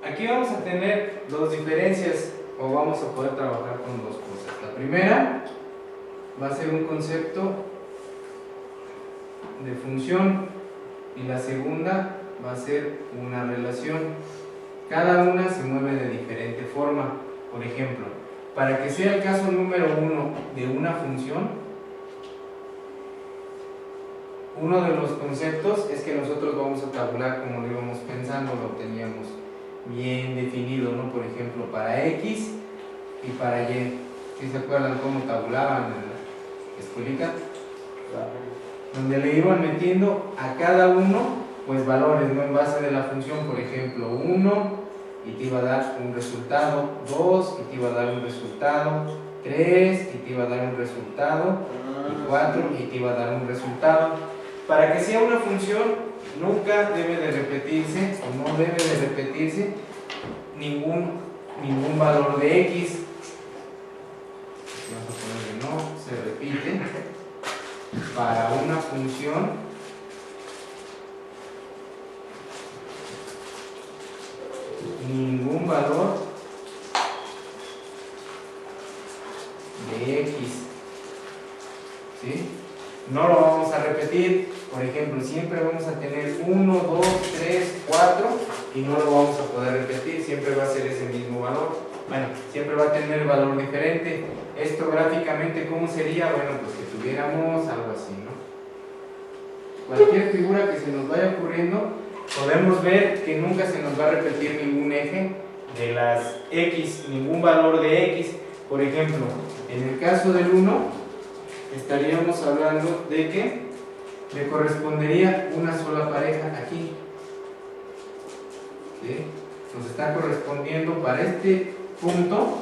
Aquí vamos a tener dos diferencias, o vamos a poder trabajar con dos cosas. La primera va a ser un concepto de función y la segunda va a ser una relación. Cada una se mueve de diferente forma. Por ejemplo, para que sea el caso número 1 de una función, uno de los conceptos es que nosotros vamos a tabular como lo íbamos pensando, lo teníamos bien definido, ¿no? Por ejemplo, para X y para Y. ¿Sí se acuerdan cómo tabulaban en la escuelita? Donde le iban metiendo a cada uno pues valores, ¿no? En base de la función, por ejemplo, 1 y te iba a dar un resultado, 2 y te iba a dar un resultado, 3 y te iba a dar un resultado, y 4 y te iba a dar un resultado. Para que sea una función, nunca debe de repetirse, o no debe de repetirse ningún valor de X. Vamos a poner que no se repite para una función ningún valor de X. ¿Sí? No lo vamos a repetir. Por ejemplo, siempre vamos a tener 1, 2, 3, 4 y no lo vamos a poder repetir, siempre va a ser ese mismo valor. Bueno, siempre va a tener valor diferente. Esto gráficamente, ¿cómo sería? Bueno, pues que tuviéramos algo así, ¿no? Cualquier figura que se nos vaya ocurriendo, podemos ver que nunca se nos va a repetir ningún eje de las X, ningún valor de X. Por ejemplo, en el caso del 1, estaríamos hablando de que le correspondería una sola pareja aquí. ¿Sí? Nos está correspondiendo para este punto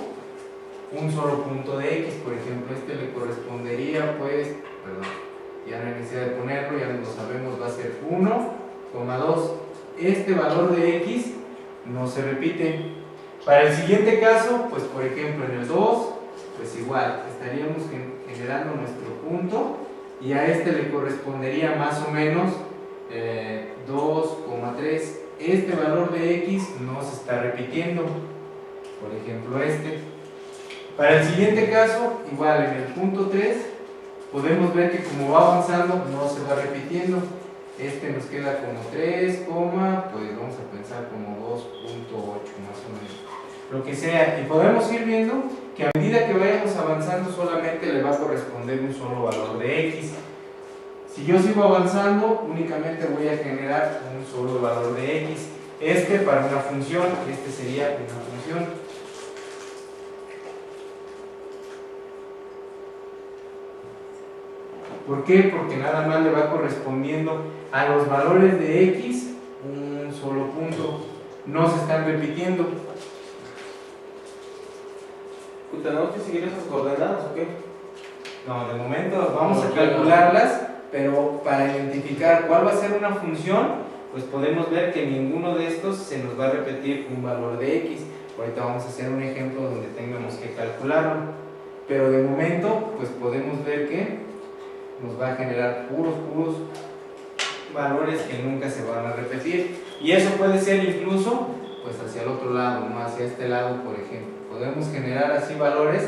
un solo punto de X. Por ejemplo, este le correspondería, pues, perdón, ya no hay necesidad de ponerlo, ya lo sabemos, va a ser 1,2. Este valor de X no se repite. Para el siguiente caso, pues por ejemplo en el 2, pues igual, estaríamos generando nuestro punto y a este le correspondería más o menos 2,3. Este valor de X no se está repitiendo, por ejemplo este. Para el siguiente caso, igual en el punto 3, podemos ver que como va avanzando no se va repitiendo. Este nos queda como 3, pues vamos a pensar como 2,8 más o menos, lo que sea, y podemos ir viendo que a medida que vayamos avanzando solamente le va a corresponder un solo valor de X. Si yo sigo avanzando, únicamente voy a generar un solo valor de X. Este para una función, este sería una función. ¿Por qué? Porque nada más le va correspondiendo a los valores de X un solo punto, no se están repitiendo. ¿Tenemos que seguir esas coordenadas o qué? No, de momento vamos a calcularlas, pero para identificar cuál va a ser una función, pues podemos ver que ninguno de estos se nos va a repetir un valor de X. Ahorita vamos a hacer un ejemplo donde tengamos que calcularlo, pero de momento pues podemos ver que nos va a generar puros valores que nunca se van a repetir, y eso puede ser incluso pues hacia el otro lado, no hacia este lado. Por ejemplo, podemos generar así valores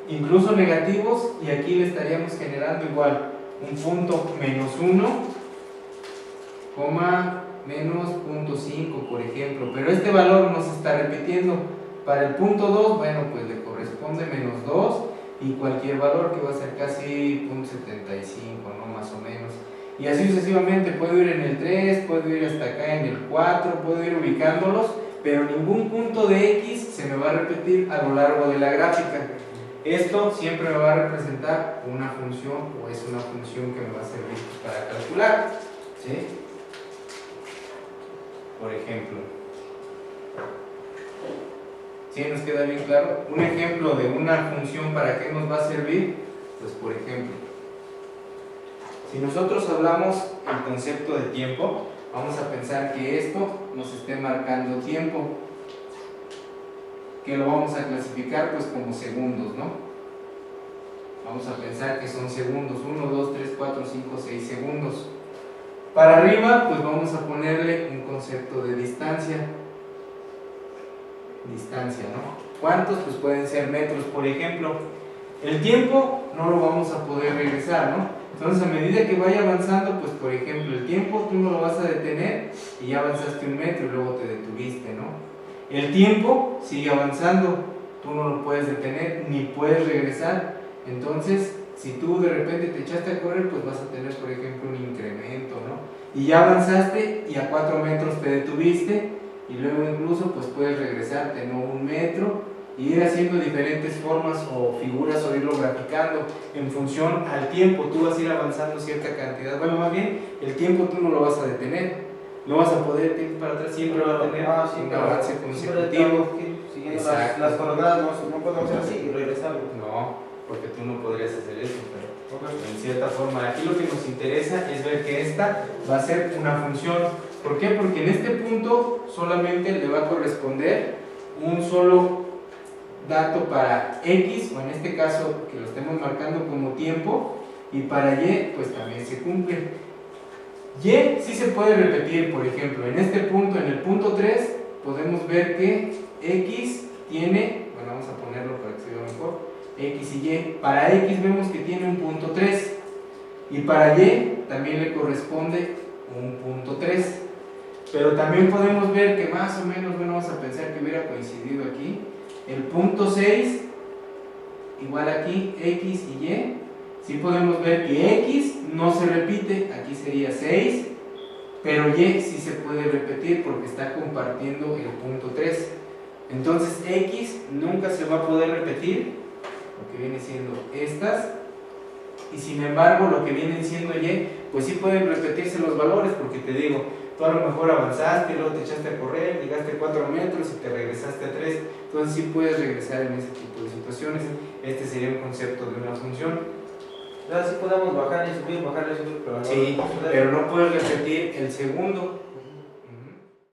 incluso negativos, y aquí le estaríamos generando igual un punto menos 1, menos 0,5 por ejemplo, pero este valor no se está repitiendo. Para el punto 2, bueno, pues le corresponde menos 2 y cualquier valor que va a ser casi 0,75, ¿no? Más o menos. Y así sucesivamente, puedo ir en el 3, puedo ir hasta acá en el 4, puedo ir ubicándolos, pero ningún punto de X se me va a repetir a lo largo de la gráfica. Esto siempre me va a representar una función, o es una función que me va a servir para calcular, ¿sí? Por ejemplo, ¿sí nos queda bien claro? Un ejemplo de una función, ¿para qué nos va a servir? Pues por ejemplo, si nosotros hablamos el concepto de tiempo, vamos a pensar que esto nos esté marcando tiempo, que lo vamos a clasificar pues como segundos, ¿no? Vamos a pensar que son segundos, 1, 2, 3, 4, 5, 6 segundos. Para arriba pues vamos a ponerle un concepto de distancia. distancia, ¿no? ¿Cuántos? Pues pueden ser metros, por ejemplo. El tiempo no lo vamos a poder regresar, ¿no? Entonces, a medida que vaya avanzando, pues por ejemplo, el tiempo tú no lo vas a detener y ya avanzaste 1 metro y luego te detuviste, ¿no? El tiempo sigue avanzando, tú no lo puedes detener ni puedes regresar. Entonces, si tú de repente te echaste a correr, pues vas a tener, por ejemplo, un incremento, ¿no? Y ya avanzaste y a 4 metros te detuviste y luego incluso pues puedes regresarte, ¿no? 1 metro y ir haciendo diferentes formas o figuras o irlo graficando en función al tiempo. Tú vas a ir avanzando cierta cantidad, bueno, más bien el tiempo tú no lo vas a detener, no vas a poder ir para atrás, siempre va a tener un avance consecutivo. Siguiendo las coordenadas no podemos hacer así y regresarlo. No, porque tú no podrías hacer eso, pero en cierta forma aquí lo que nos interesa es ver que esta va a ser una función. ¿Por qué? Porque en este punto solamente le va a corresponder un solo dato para X, o en este caso que lo estemos marcando como tiempo, y para Y pues también se cumple. Y sí se puede repetir, por ejemplo, en este punto, en el punto 3, podemos ver que X tiene, bueno, vamos a ponerlo para que se vea mejor, X y Y. Para X vemos que tiene un punto 3, y para Y también le corresponde un punto 3. Pero también podemos ver que más o menos, bueno, vamos a pensar que hubiera coincidido aquí, el punto 6, igual aquí, X y Y, sí podemos ver que X no se repite, aquí sería 6, pero Y sí se puede repetir porque está compartiendo el punto 3. Entonces X nunca se va a poder repetir, lo que viene siendo estas, y sin embargo lo que vienen siendo Y, pues sí pueden repetirse los valores, porque te digo, tú a lo mejor avanzaste, luego te echaste a correr, llegaste a 4 metros y te regresaste a 3, entonces sí puedes regresar en ese tipo de situaciones. Este sería un concepto de una función. Ahora sí podemos bajar y subir, pero no, Sí, pero no puedes repetir el segundo.